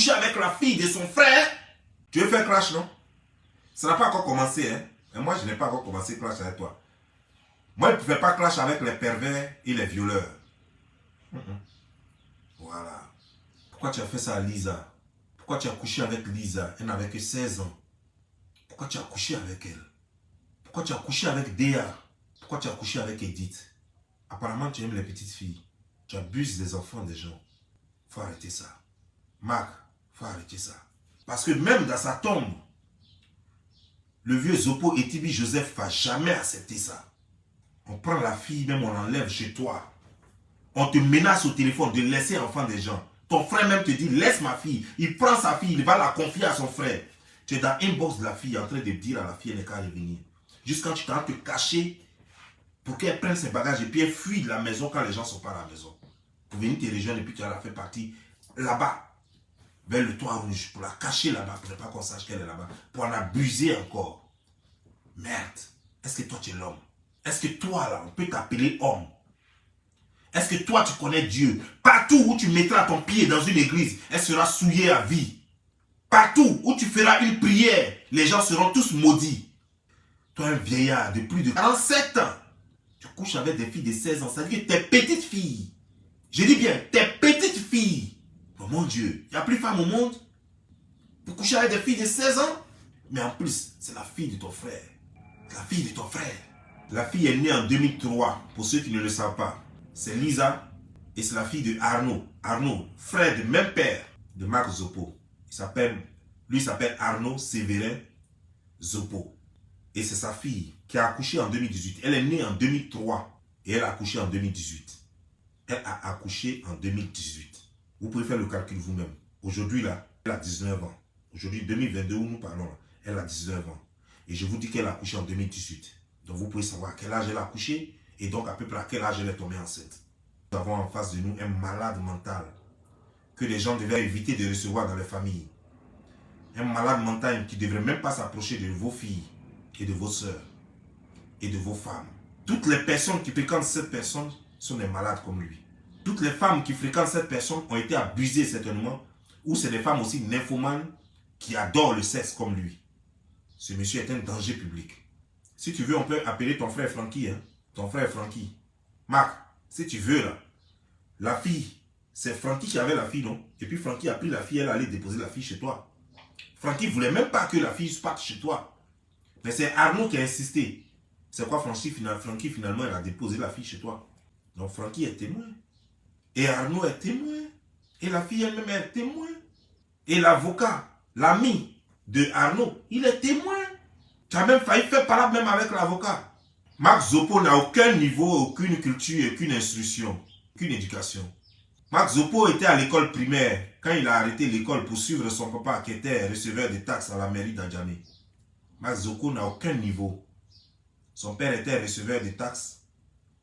couché avec la fille de son frère. Tu veux faire clash, non? Ça n'a pas encore commencé, hein? Et moi, je n'ai pas encore commencé clash avec toi. Moi, je ne fais pas clash avec les pervers et les violeurs. Voilà. Pourquoi tu as fait ça à Lisa? Pourquoi tu as couché avec Lisa? Elle n'avait que 16 ans. Pourquoi tu as couché avec elle? Pourquoi tu as couché avec Déa? Pourquoi tu as couché avec Edith? Apparemment, tu aimes les petites filles. Tu abuses des enfants des gens. Faut arrêter ça. Marc, faut arrêter ça. Parce que même dans sa tombe, le vieux Zopo et Tibi Joseph ne va jamais accepter ça. On prend la fille, même on l'enlève chez toi. On te menace au téléphone de laisser l'enfant des gens. Ton frère même te dit, laisse ma fille. Il prend sa fille, il va la confier à son frère. Tu es dans l'inbox de la fille en train de dire à la fille, elle n'est qu'à revenir. Jusqu'à tu t'en te cacher pour qu'elle prenne ses bagages et puis elle fuit de la maison quand les gens ne sont pas à la maison. Pour venir te rejoindre et puis tu vas la faire partir là-bas, vers le toit rouge, pour la cacher là-bas, pour ne pas qu'on sache qu'elle est là-bas, pour en abuser encore. Merde, est-ce que toi tu es l'homme? Est-ce que toi là, on peut t'appeler homme? Est-ce que toi tu connais Dieu? Partout où tu mettras ton pied dans une église, elle sera souillée à vie. Partout où tu feras une prière, les gens seront tous maudits. Toi un vieillard de plus de 47 ans, tu couches avec des filles de 16 ans, ça veut dire que tes petites filles, je dis bien, tes petites filles, oh mon Dieu, il n'y a plus de femmes au monde pour coucher avec des filles de 16 ans. Mais en plus, c'est la fille de ton frère. La fille de ton frère. La fille est née en 2003, pour ceux qui ne le savent pas. C'est Lisa et c'est la fille de Arnaud. Arnaud, frère de même père de Marc Zopo. Lui s'appelle Arnaud Sévérin Zopo. Et c'est sa fille qui a accouché en 2018. Elle est née en 2003 et elle a accouché en 2018. Elle a accouché en 2018. Vous pouvez faire le calcul vous-même. Aujourd'hui, là, elle a 19 ans. Aujourd'hui, 2022, où nous parlons, là, elle a 19 ans. Et je vous dis qu'elle a accouché en 2018. Donc, vous pouvez savoir à quel âge elle a accouché et donc à peu près à quel âge elle est tombée enceinte. Nous avons en face de nous un malade mental que les gens devaient éviter de recevoir dans les familles. Un malade mental qui ne devrait même pas s'approcher de vos filles et de vos sœurs et de vos femmes. Toutes les personnes qui fréquentent cette personne sont des malades comme lui. Toutes les femmes qui fréquentent cette personne ont été abusées certainement, ou c'est des femmes aussi nymphomanes qui adorent le sexe comme lui. Ce monsieur est un danger public. Si tu veux, on peut appeler ton frère Francky. Hein? Ton frère Francky. Marc, si tu veux là, la fille, c'est Francky qui avait la fille, non? Et puis Francky a pris la fille, elle allait déposer la fille chez toi. Francky ne voulait même pas que la fille parte chez toi. Mais c'est Arnaud qui a insisté. C'est quoi Francky finalement, elle a déposé la fille chez toi. Donc Francky est témoin. Et Arnaud est témoin. Et la fille elle-même est témoin. Et l'avocat, l'ami de Arnaud, il est témoin. Tu as même failli faire parler même avec l'avocat. Marc Zopo n'a aucun niveau, aucune culture, aucune instruction, aucune éducation. Marc Zopo était à l'école primaire quand il a arrêté l'école pour suivre son papa qui était receveur de taxes à la mairie d'Adjamé. Marc Zopo n'a aucun niveau. Son père était receveur de taxes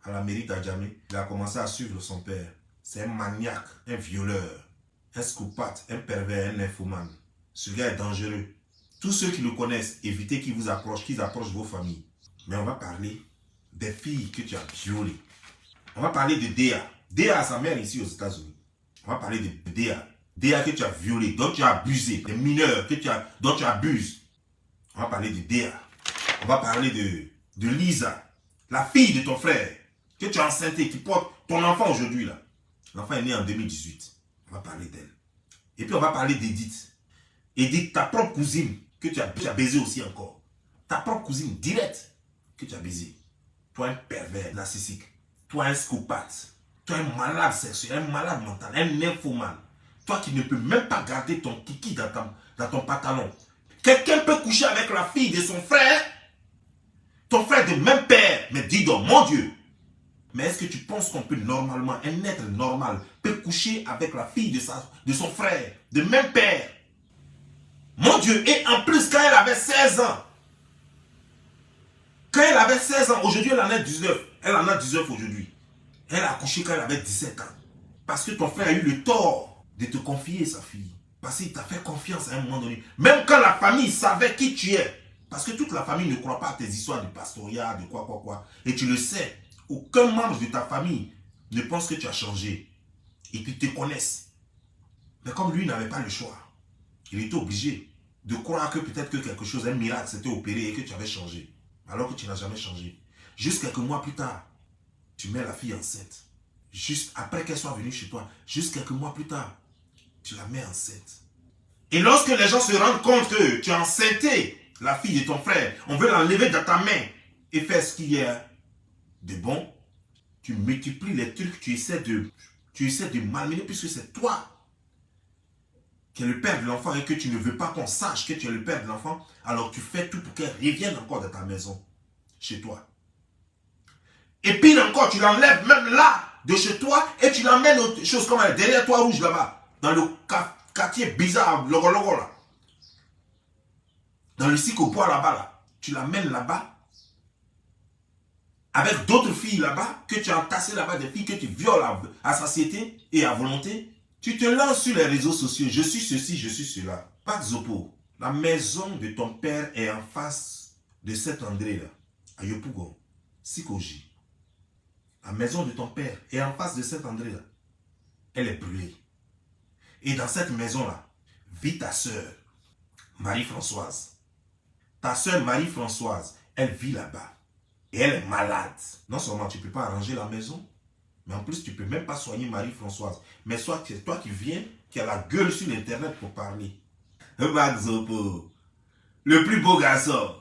à la mairie d'Adjamé. Il a commencé à suivre son père. C'est un maniaque, un violeur, un scopate, un pervers, un nymphomane. Ce gars est dangereux. Tous ceux qui le connaissent, évitez qu'ils vous approchent, qu'ils approchent vos familles. Mais on va parler des filles que tu as violées. On va parler de Déa. Déa a sa mère ici aux États-Unis. On va parler de Déa. Déa que tu as violée, dont tu as abusé. Des mineurs dont tu abuses. On va parler de Déa. On va parler de Lisa, la fille de ton frère, que tu as enceinté, qui porte ton enfant aujourd'hui là. L'enfant est né en 2018. On va parler d'elle. Et puis on va parler d'Edith. Edith, ta propre cousine, que tu as baisé aussi encore. Ta propre cousine directe, que tu as baisé. Toi un pervers narcissique. Toi un scopate. Toi un malade sexuel, un malade mental, un nymphomane. Toi qui ne peux même pas garder ton kiki dans ton pantalon. Quelqu'un peut coucher avec la fille de son frère, ton frère de même père, mais dis donc, mon Dieu. Mais est-ce que tu penses qu'on peut normalement, un être normal, peut coucher avec la fille de son frère, de même père? Mon Dieu, et en plus quand elle avait 16 ans, aujourd'hui elle en a 19, elle en a 19 aujourd'hui. Elle a accouché quand elle avait 17 ans. Parce que ton frère a eu le tort de te confier sa fille. Parce qu'il t'a fait confiance à un moment donné. Même quand la famille savait qui tu es. Parce que toute la famille ne croit pas à tes histoires de pastorat, de quoi. Et tu le sais. Aucun membre de ta famille ne pense que tu as changé. Et qu'ils te connaissent. Mais comme lui n'avait pas le choix. Il était obligé de croire que peut-être que quelque chose, un miracle s'était opéré et que tu avais changé. Alors que tu n'as jamais changé. Juste quelques mois plus tard, tu mets la fille enceinte. Juste après qu'elle soit venue chez toi, juste quelques mois plus tard, tu la mets enceinte. Et lorsque les gens se rendent compte que tu as enceinté la fille de ton frère, on veut l'enlever de ta main et faire ce qu'il y a de bon, tu multiplies les trucs, tu essaies de malmener puisque c'est toi qui es le père de l'enfant et que tu ne veux pas qu'on sache que tu es le père de l'enfant, alors tu fais tout pour qu'elle revienne encore dans ta maison, chez toi. Et puis encore, tu l'enlèves même là, de chez toi, et tu l'emmènes autre chose comme derrière toi rouge là-bas, dans le quartier bizarre, logo là. Dans le cycle au bois là-bas, là. Tu l'emmènes là-bas, avec d'autres filles là-bas, que tu as entassées là-bas, des filles que tu violes à satiété et à volonté. Tu te lances sur les réseaux sociaux, je suis ceci, je suis cela. Pas de Zopo. La maison de ton père est en face de cet André là, à Yopougon, Sikoji. La maison de ton père est en face de cet André là. Elle est brûlée. Et dans cette maison là, vit ta soeur, Marie-Françoise. Ta soeur Marie-Françoise, elle vit là-bas. Et elle est malade. Non seulement tu ne peux pas arranger la maison, mais en plus tu ne peux même pas soigner Marie-Françoise. Mais soit c'est toi qui viens, qui a la gueule sur l'internet pour parler. Zopo, le plus beau garçon,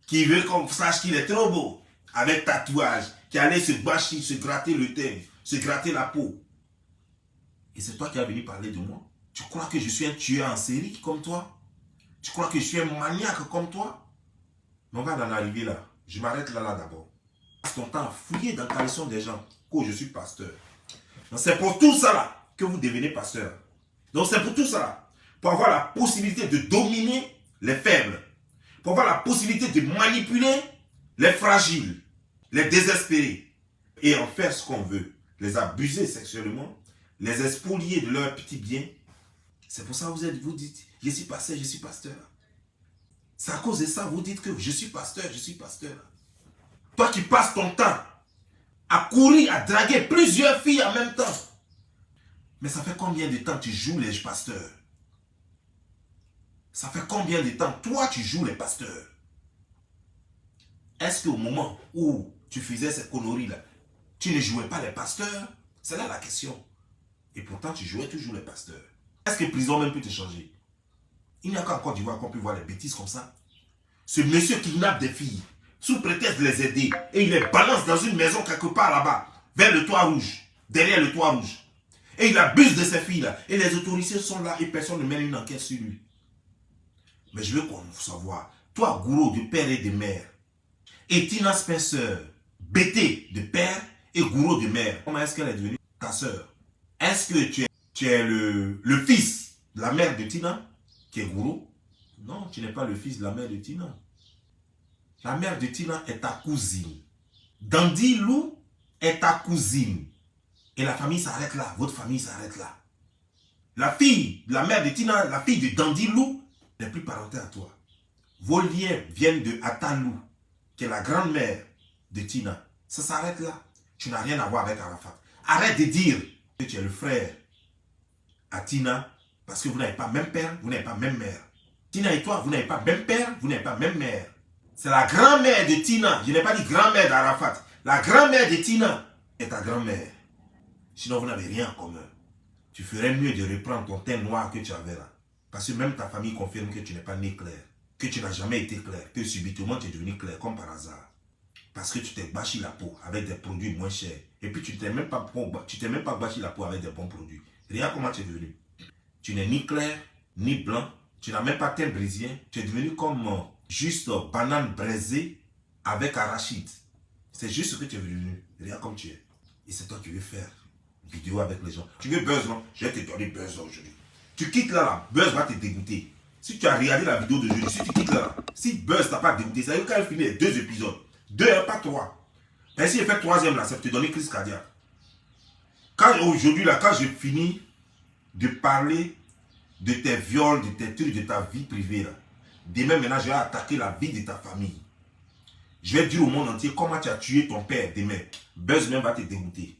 qui veut qu'on sache qu'il est trop beau, avec tatouage, qui allait se bâcher, se gratter le teint, se gratter la peau. Et c'est toi qui as venu parler de moi. Tu crois que je suis un tueur en série comme toi? Tu crois que je suis un maniaque comme toi? Mais on va en arriver là. Je m'arrête là d'abord. Passe ton temps à fouiller dans le caleçon des gens. Que je suis pasteur. Donc c'est pour tout ça là que vous devenez pasteur. Donc c'est pour tout ça là. Pour avoir la possibilité de dominer les faibles. Pour avoir la possibilité de manipuler les fragiles, les désespérés. Et en faire ce qu'on veut. Les abuser sexuellement. Les expolier de leurs petits biens. C'est pour ça que vous dites, je suis pasteur, je suis pasteur. C'est à cause de ça, vous dites que je suis pasteur, je suis pasteur. Toi qui passes ton temps à courir, à draguer plusieurs filles en même temps. Mais ça fait combien de temps tu joues les pasteurs? Ça fait combien de temps toi tu joues les pasteurs? Est-ce qu'au moment où tu faisais ces conneries-là, tu ne jouais pas les pasteurs? C'est là la question. Et pourtant tu jouais toujours les pasteurs. Est-ce que prison même peut te changer? Il n'y a qu'en Côte d'Ivoire qu'on peut voir les bêtises comme ça. Ce monsieur kidnappe des filles sous prétexte de les aider et il les balance dans une maison quelque part là-bas, vers le toit rouge, derrière le toit rouge. Et il abuse de ces filles-là. Et les autorités sont là et personne ne mène une enquête sur lui. Mais je veux qu'on savoir, toi, gourou de père et de mère, et Tina Spencer, bêté de père et gourou de mère, comment est-ce qu'elle est devenue ta soeur? Est-ce que tu es le fils de la mère de Tina, qui est gourou? Non, tu n'es pas le fils de la mère de Tina. La mère de Tina est ta cousine. Dandy Lou est ta cousine. Et la famille s'arrête là. Votre famille s'arrête là. La fille de la mère de Tina, la fille de Dandy Lou, n'est plus parentée à toi. Vos liens viennent de Atalou, qui est la grand-mère de Tina. Ça s'arrête là. Tu n'as rien à voir avec Arafat. Arrête de dire que tu es le frère à Tina, parce que vous n'avez pas même père, vous n'avez pas même mère. Tina et toi, vous n'avez pas même père, vous n'avez pas même mère. C'est la grand-mère de Tina. Je n'ai pas dit grand-mère d'Arafat. La grand-mère de Tina est ta grand-mère. Sinon, vous n'avez rien en commun. Tu ferais mieux de reprendre ton teint noir que tu avais là. Parce que même ta famille confirme que tu n'es pas né clair. Que tu n'as jamais été clair. Que subitement tu es devenu clair comme par hasard. Parce que tu t'es bâchi la peau avec des produits moins chers. Et puis tu ne t'es même pas bâchi la peau avec des bons produits. Regarde comment tu es devenu. Tu n'es ni clair, ni blanc. Tu n'as même pas teint brésilien. Tu es devenu comme juste banane braisée avec arachide. C'est juste ce que tu es devenu. Regarde comme tu es. Et c'est toi qui veux faire vidéo avec les gens. Tu veux buzz, non? Je vais te donner buzz aujourd'hui. Tu quittes là, buzz va te dégoûter. Si tu as regardé la vidéo d'aujourd'hui, si tu quittes là, si buzz t'a pas dégoûté, ça veut dire qu'elle finit les 2 épisodes. 2, pas 3. Mais si elle fait 3e là, ça va te donner crise cardiaque. Quand aujourd'hui là, quand je finis de parler de tes viols, de tes trucs, de ta vie privée là, demain maintenant je vais attaquer la vie de ta famille. Je vais dire au monde entier comment tu as tué ton père demain. Buzz même va te dégoûter.